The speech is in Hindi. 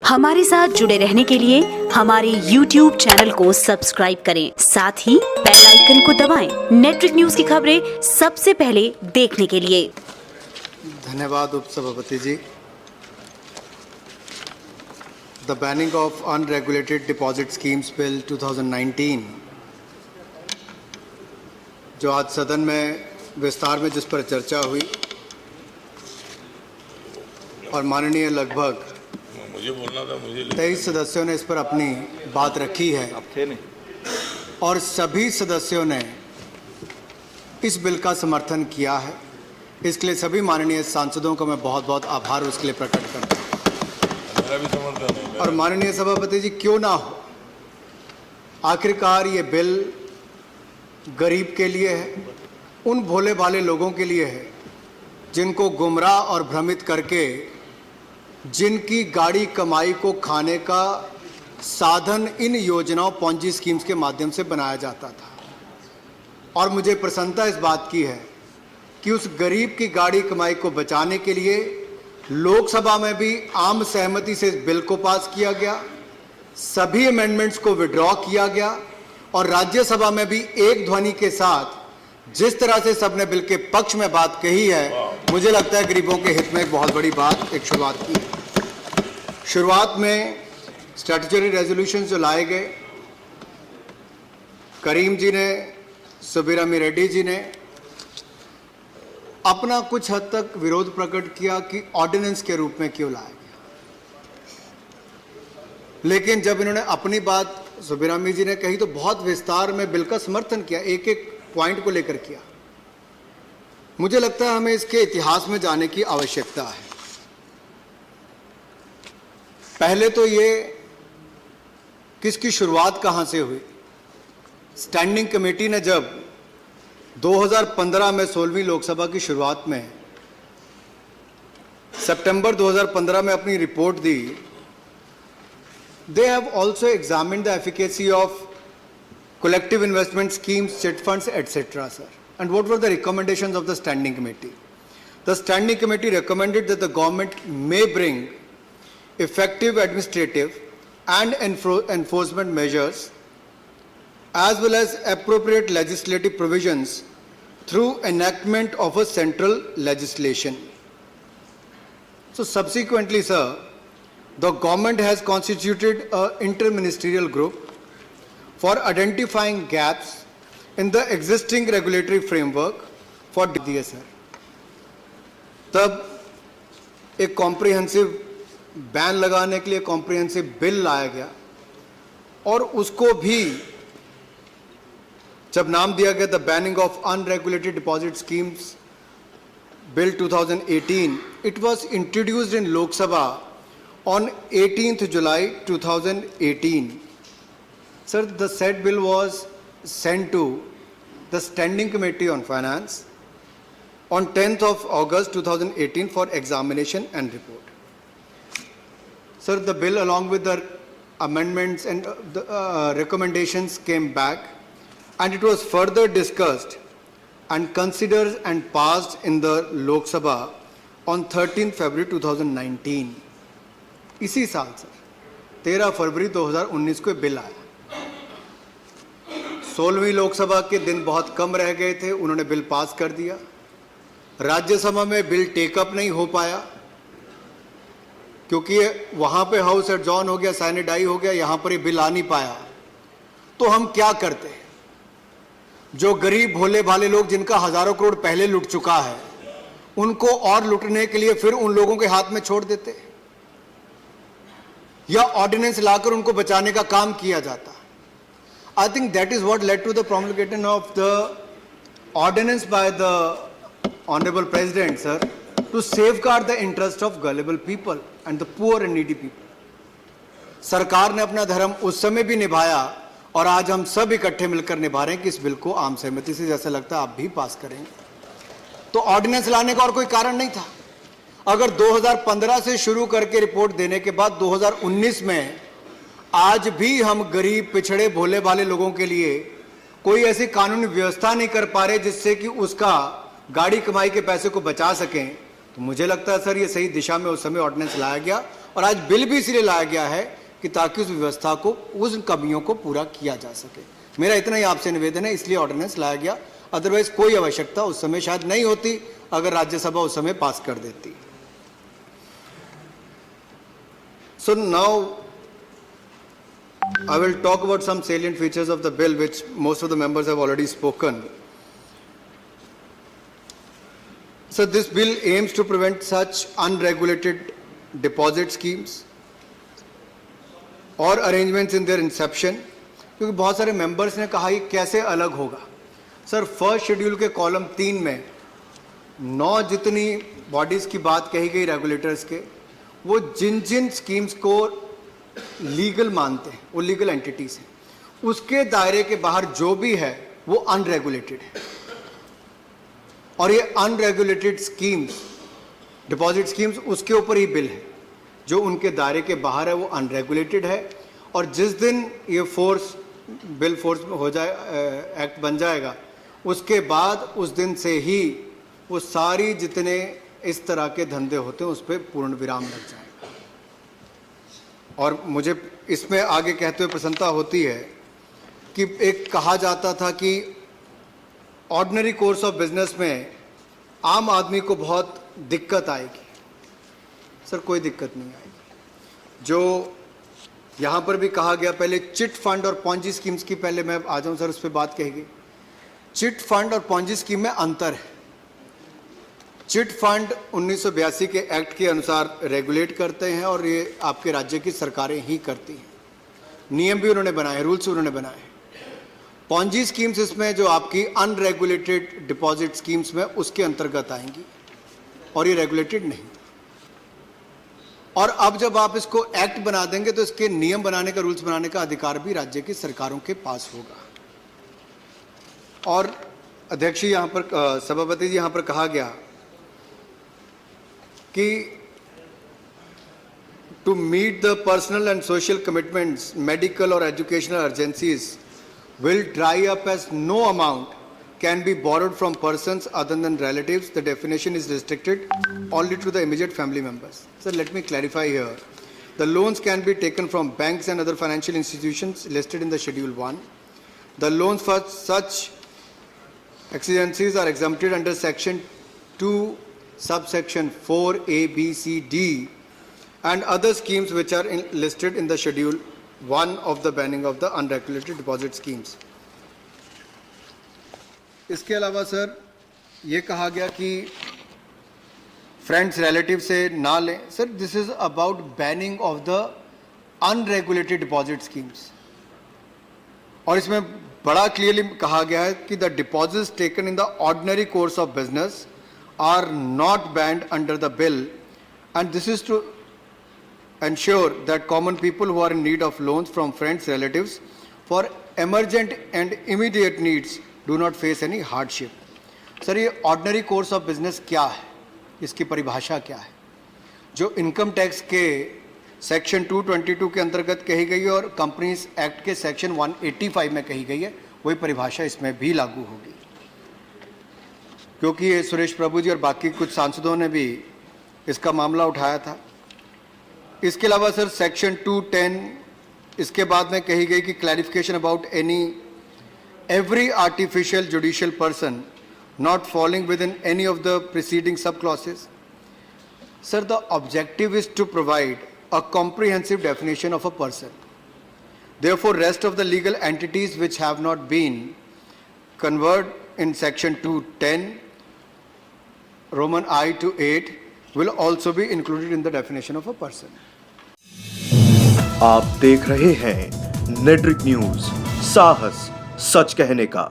हमारे साथ जुड़े रहने के लिए हमारे YouTube चैनल को सब्सक्राइब करें, साथ ही बेल आइकन को दबाएं। नेटवर्क न्यूज की खबरें सबसे पहले देखने के लिए। धन्यवाद उपसभापति ji. The banning of unregulated deposit schemes bill 2019 जो आज सदन में विस्तार में जिस पर चर्चा हुई और माननीय लगभग 23 सदस्यों ने इस पर अपनी बात रखी है और सभी सदस्यों ने इस बिल का समर्थन किया है। इसके लिए सभी माननीय सांसदों का मैं बहुत बहुत आभार उसके लिए प्रकट करता हूँ। और माननीय सभापति जी, क्यों ना हो, आखिरकार ये बिल गरीब के लिए है, उन भोले भाले लोगों के लिए है जिनको गुमराह और भ्रमित करके जिनकी गाड़ी कमाई को खाने का साधन इन योजनाओं पॉन्जी स्कीम्स के माध्यम से बनाया जाता था। और मुझे प्रसन्नता इस बात की है कि उस गरीब की गाड़ी कमाई को बचाने के लिए लोकसभा में भी आम सहमति से इस बिल को पास किया गया, सभी अमेंडमेंट्स को विड्रॉ किया गया और राज्यसभा में भी एक ध्वनि के साथ जिस तरह से सबने बिल के पक्ष में बात कही है, मुझे लगता है गरीबों के हित में एक बहुत बड़ी बात एक शुरुआत की है। शुरुआत में स्टैट्यूटरी रेजोल्यूशन जो लाए गए, करीम जी ने, सुब्बीरामी रेड्डी जी ने अपना कुछ हद तक विरोध प्रकट किया कि ऑर्डिनेंस के रूप में क्यों लाया गया, लेकिन जब इन्होंने अपनी बात सुब्बीरामी जी ने कही तो बहुत विस्तार में बिल का समर्थन किया, एक एक पॉइंट को लेकर किया। मुझे लगता है हमें इसके इतिहास में जाने की आवश्यकता है। पहले तो ये किसकी शुरुआत कहां से हुई। स्टैंडिंग कमेटी ने जब 2015 में 16वीं लोकसभा की शुरुआत में सितंबर 2015 में अपनी report the, they have also examined the efficacy of collective investment schemes, chit funds, etc. Sir. And what were the recommendations of the standing committee? The standing committee recommended that the government may bring effective administrative and enforcement measures as well as appropriate legislative provisions through enactment of a central legislation. So subsequently, sir, the government has constituted an interministerial group for identifying gaps in the existing regulatory framework for DSR. तब एक कॉम्प्रिहेंसिव बैन लगाने के लिए कॉम्प्रिहेंसिव बिल लाया गया और उसको भी जब नाम दिया गया the banning of unregulated deposit schemes bill 2018, it was introduced in Lok Sabha on 18th July 2018. Sir, the said bill was sent to the Standing Committee on Finance on 10th of August 2018 for examination and report. Sir, the bill along with the amendments and the recommendations came back and it was further discussed and considered and passed in the Lok Sabha on 13th February 2019. इसी साल सर 13 फरवरी 2019 को बिल आया। 16वीं लोकसभा के दिन बहुत कम रह गए थे, उन्होंने बिल पास कर दिया। राज्यसभा में बिल टेकअप नहीं हो पाया क्योंकि वहां पे हाउस एडजॉर्न हो गया, साइनेड डाई हो गया, यहां पर ये बिल आ नहीं पाया। तो हम क्या करते हैं, जो गरीब भोले भाले लोग जिनका हजारों करोड़ पहले लुट चुका है, उनको और लुटने के लिए फिर उन लोगों के हाथ में छोड़ देते हैं या ऑर्डिनेंस लाकर उनको बचाने का काम किया जाता। I think that is what led to the promulgation of the ordinance by the Honorable President, sir, to safeguard the interest of gullible people and the poor and needy people. सरकार ने अपना धर्म उस समय भी निभाया और आज हम सब इकट्ठे मिलकर निभा रहे हैं कि इस बिल को आम सहमति से, जैसा लगता है आप भी पास करेंगे। तो ऑर्डिनेंस लाने का और कोई कारण नहीं था। अगर 2015 से शुरू करके रिपोर्ट देने के बाद 2019 में आज भी हम गरीब पिछड़े भोले भाले लोगों के लिए कोई ऐसी कानूनी व्यवस्था नहीं कर पा रहे जिससे कि उसका गाड़ी कमाई के पैसे को बचा सकें, तो मुझे लगता है सर ये सही दिशा में उस समय ऑर्डिनेंस लाया गया और आज बिल भी इसलिए लाया गया है कि ताकि उस व्यवस्था को, उस कमियों को पूरा किया जा सके। मेरा इतना ही आपसे निवेदन है, इसलिए ऑर्डिनेंस लाया गया, अदरवाइज कोई आवश्यकता उस समय शायद नहीं होती अगर राज्यसभा उस समय पास कर देती। So now I will talk about some salient features of the bill which most of the members have already spoken. So this bill aims to prevent such unregulated deposit schemes or arrangements in their inception, क्योंकि बहुत सारे मेंबर्स ने कहा ये कैसे अलग होगा। सर, फर्स्ट शेड्यूल के कॉलम 3 में 9 जितनी बॉडीज की बात कही गई रेगुलेटर्स के, वो जिन जिन स्कीम्स को लीगल मानते हैं वो लीगल एंटिटीज हैं, उसके दायरे के बाहर जो भी है वो अनरेगुलेटेड है। और ये अनरेगुलेटेड स्कीम्स, डिपॉजिट स्कीम्स, उसके ऊपर ही बिल है। जो उनके दायरे के बाहर है वो अनरेगुलेटेड है। और जिस दिन ये बिल फोर्स में हो जाए, एक्ट बन जाएगा, उसके बाद उस दिन से ही वो सारी जितने इस तरह के धंधे होते हैं उस पर पूर्ण विराम लग जाएगा। और मुझे इसमें आगे कहते हुए प्रसन्नता होती है कि एक कहा जाता था कि ऑर्डिनरी कोर्स ऑफ बिजनेस में आम आदमी को बहुत दिक्कत आएगी। सर, कोई दिक्कत नहीं आएगी। जो यहाँ पर भी कहा गया, पहले चिट फंड और पॉन्जी स्कीम्स की पहले मैं आ जाऊँ सर, उस पर बात कही गई। चिट फंड और पॉन्जी स्कीम में अंतर है। चिट फंड 1982 के एक्ट के अनुसार रेगुलेट करते हैं और ये आपके राज्य की सरकारें ही करती हैं। नियम भी उन्होंने बनाए, रूल्स भी उन्होंने बनाए। पॉन्जी स्कीम्स इसमें जो आपकी अनरेगुलेटेड डिपॉजिट स्कीम्स में उसके अंतर्गत आएंगी और ये रेगुलेटेड नहीं। और अब जब आप इसको एक्ट बना देंगे तो इसके नियम बनाने का, रूल्स बनाने का अधिकार भी राज्य की सरकारों के पास होगा। और अध्यक्ष जी यहाँ पर, सभापति जी यहाँ पर कहा गया कि to meet the personal and social commitments, medical और educational urgencies will dry up as no amount can be borrowed from persons other than relatives. The definition is restricted only to the immediate family members. So let me clarify here. The loans can be taken from banks and other financial institutions listed in the Schedule 1. The loans for such exigencies are exempted under Section 2, subsection 4, A, B, C, D and other schemes which are listed in the Schedule 1 of the banning of the unregulated deposit schemes. इसके अलावा सर ये कहा गया कि फ्रेंड्स रिलेटिव से ना लें। Sir, this is about banning of the unregulated deposit schemes. और इसमें बड़ा क्लियरली कहा गया है कि the deposits taken in the ordinary course of business are not banned under the bill and this is to ensure that common people who are in need of loans from friends, relatives for emergent and immediate needs do not face any hardship. Sir, ये ऑर्डिनरी कोर्स ऑफ बिजनेस क्या है, इसकी परिभाषा क्या है? जो इनकम टैक्स के सेक्शन 222 के अंतर्गत कही गई है और कंपनीज एक्ट के सेक्शन 185 में कही गई है, वही परिभाषा इसमें भी लागू होगी। क्योंकि ये सुरेश प्रभु जी और बाकी कुछ सांसदों ने भी इसका मामला उठाया था। इसके अलावा सर सेक्शन 210 इसके बाद में कही गई कि clarification about every artificial judicial person not falling within any of the preceding sub clauses. Sir, the objective is to provide a comprehensive definition of a person. Therefore rest of the legal entities which have not been convert in section 210 Roman I to 8 will also be included in the definition of a person. आप देख रहे हैं नेट्रिक न्यूज, साहस सच कहने का।